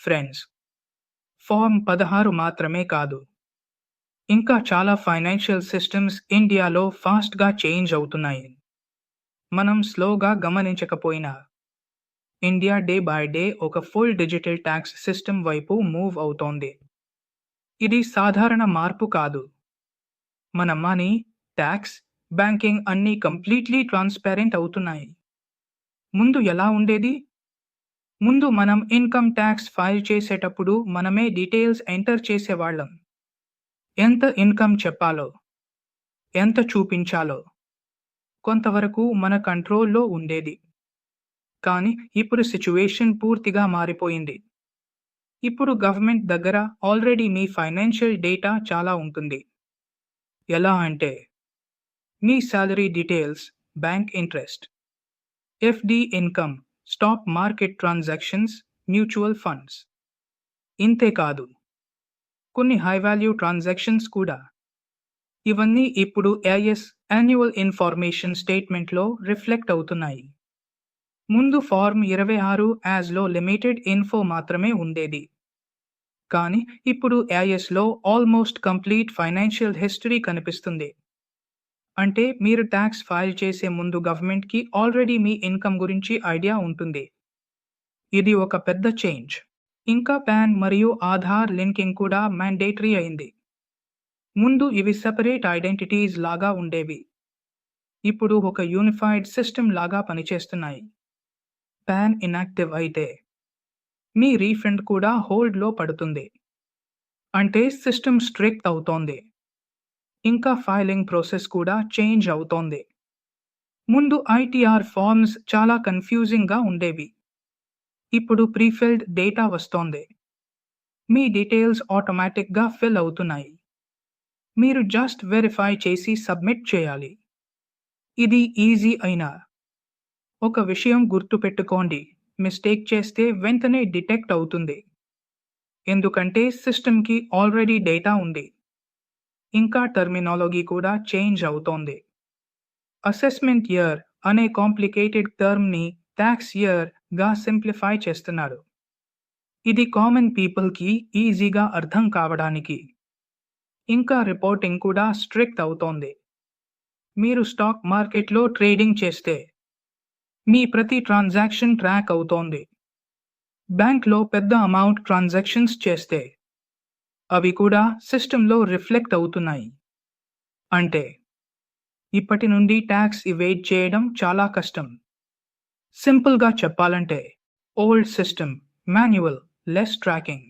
Friends, form 16 మాత్రమే కాదు, ఇంకా చాలా ఫైనాన్షియల్ సిస్టమ్స్ ఇండియాలో ఫాస్ట్గా చేంజ్ అవుతున్నాయి. మనం స్లోగా గమనించకపోయినా ఇండియా డే బై డే ఒక ఫుల్ డిజిటల్ ట్యాక్స్ సిస్టమ్ వైపు మూవ్ అవుతోంది. ఇది సాధారణ మార్పు కాదు. మన మనీ, ట్యాక్స్, బ్యాంకింగ్ అన్నీ కంప్లీట్లీ ట్రాన్స్పరెంట్ అవుతున్నాయి. ముందు ఎలా ఉండేది? ముందు మనం ఇన్కమ్ ట్యాక్స్ ఫైల్ చేసేటప్పుడు మనమే డీటెయిల్స్ ఎంటర్ చేసేవాళ్ళం. ఎంత ఇన్కమ్ చెప్పాలో, ఎంత చూపించాలో కొంతవరకు మన కంట్రోల్లో ఉండేది. కానీ ఇప్పుడు సిచ్యువేషన్ పూర్తిగా మారిపోయింది. ఇప్పుడు గవర్నమెంట్ దగ్గర ఆల్రెడీ మీ ఫైనాన్షియల్ డేటా చాలా ఉంటుంది. ఎలా అంటే మీ salary details, bank interest, FD income, stock market transactions, mutual funds. ఇంతే కాదు, కొన్ని హై వాల్యూ ట్రాన్సాక్షన్స్ కూడా. ఇవన్నీ ఇప్పుడు ఏఐఎస్ యాన్యువల్ ఇన్ఫర్మేషన్ స్టేట్మెంట్లో రిఫ్లెక్ట్ అవుతున్నాయి. ముందు ఫార్మ్ 26 యాజ్లో లిమిటెడ్ ఇన్ఫో మాత్రమే ఉండేది. కానీ ఇప్పుడు ఏఐఎస్లో ఆల్మోస్ట్ కంప్లీట్ ఫైనాన్షియల్ హిస్టరీ కనిపిస్తుంది. అంటే మీరు ట్యాక్స్ ఫైల్ చేసే ముందు గవర్నమెంట్కి ఆల్రెడీ మీ ఇన్కమ్ గురించి ఐడియా ఉంటుంది. ఇది ఒక పెద్ద చేంజ్. ఇంకా పాన్ మరియు ఆధార్ లింకింగ్ కూడా మ్యాండేటరీ అయింది. ముందు ఇవి సెపరేట్ ఐడెంటిటీస్ లాగా ఉండేవి. ఇప్పుడు ఒక యూనిఫైడ్ సిస్టమ్ లాగా పనిచేస్తున్నాయి. పాన్ ఇన్యాక్టివ్ అయితే మీ రీఫండ్ కూడా హోల్డ్లో పడుతుంది. అంటే సిస్టమ్ స్ట్రిక్ట్ అవుతోంది. ఇంకా ఫైలింగ్ ప్రాసెస్ కూడా చేంజ్ అవుతోంది. ముందు ఐటీఆర్ ఫార్మ్స్ చాలా కన్ఫ్యూజింగ్గా ఉండేవి. ఇప్పుడు ప్రీఫిల్డ్ డేటా వస్తోంది. మీ డీటెయిల్స్ ఆటోమేటిక్గా ఫిల్ అవుతున్నాయి. మీరు జస్ట్ వెరిఫై చేసి సబ్మిట్ చేయాలి. ఇది ఈజీ అయినా ఒక విషయం గుర్తుపెట్టుకోండి, మిస్టేక్ చేస్తే వెంటనే డిటెక్ట్ అవుతుంది. ఎందుకంటే సిస్టమ్కి ఆల్రెడీ డేటా ఉంది. ఇంకా టర్మినాలజీ కూడా చేంజ్ అవుతోంది. అసెస్మెంట్ ఇయర్ అనే కాంప్లికేటెడ్ టర్మ్ని ట్యాక్స్ ఇయర్గా సింప్లిఫై చేస్తున్నారు. ఇది కామన్ పీపుల్కి ఈజీగా అర్థం కావడానికి. ఇంకా రిపోర్టింగ్ కూడా స్ట్రిక్ట్ అవుతోంది. మీరు స్టాక్ మార్కెట్లో ట్రేడింగ్ చేస్తే మీ ప్రతి ట్రాన్సాక్షన్ ట్రాక్ అవుతోంది. బ్యాంక్లో పెద్ద అమౌంట్ ట్రాన్సాక్షన్స్ చేస్తే అవి కూడా సిస్టంలో రిఫ్లెక్ట్ అవుతున్నాయి. అంటే ఇప్పటి నుండి ట్యాక్స్ ఇవేట్ చేయడం చాలా కష్టం. సింపుల్గా చెప్పాలంటే old system, manual, less tracking.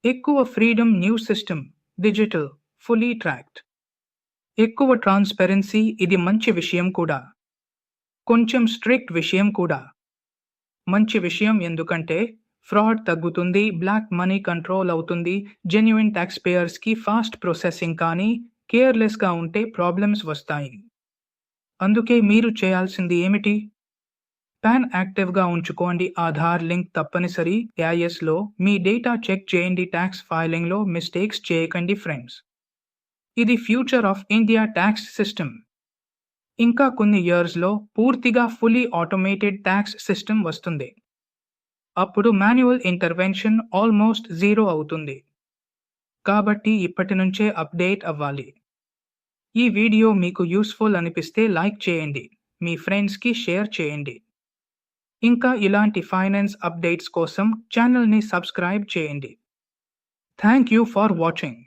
ఎక్కువ freedom, new system, digital, fully tracked. ఎక్కువ ట్రాన్స్పరెన్సీ, ఇది మంచి విషయం కూడా. కొంచెం స్ట్రిక్ట్ విషయం కూడా. మంచి విషయం ఎందుకంటే ఫ్రాడ్ తగ్గుతుంది, బ్లాక్ మనీ కంట్రోల్ అవుతుంది, జెన్యున్ ట్యాక్స్ పేయర్స్కి ఫాస్ట్ ప్రాసెసింగ్. కానీ కేర్లెస్గా ఉంటే ప్రాబ్లమ్స్ వస్తాయి. అందుకే మీరు చేయాల్సింది ఏమిటి? పాన్ యాక్టివ్గా ఉంచుకోండి, ఆధార్ లింక్ తప్పనిసరి, ఏఐఎస్లో మీ డేటా చెక్ చేయండి, ట్యాక్స్ ఫైలింగ్లో మిస్టేక్స్ చేయకండి ఫ్రెండ్స్. ఇది future of India tax system. ఇంకా కొన్ని ఇయర్స్లో పూర్తిగా ఫుల్లీ ఆటోమేటెడ్ ట్యాక్స్ సిస్టమ్ వస్తుంది. అప్పుడు మాన్యువల్ ఇంటర్వెన్షన్ ఆల్మోస్ట్ జీరో అవుతుంది. కాబట్టి ఇప్పటి నుంచే అప్డేట్ అవ్వాలి. ఈ వీడియో మీకు యూస్ఫుల్ అనిపిస్తే లైక్ చేయండి, మీ ఫ్రెండ్స్కి షేర్ చేయండి. ఇంకా ఇలాంటి ఫైనాన్స్ అప్డేట్స్ కోసం ఛానల్ని సబ్స్క్రైబ్ చేయండి. Thank you for watching.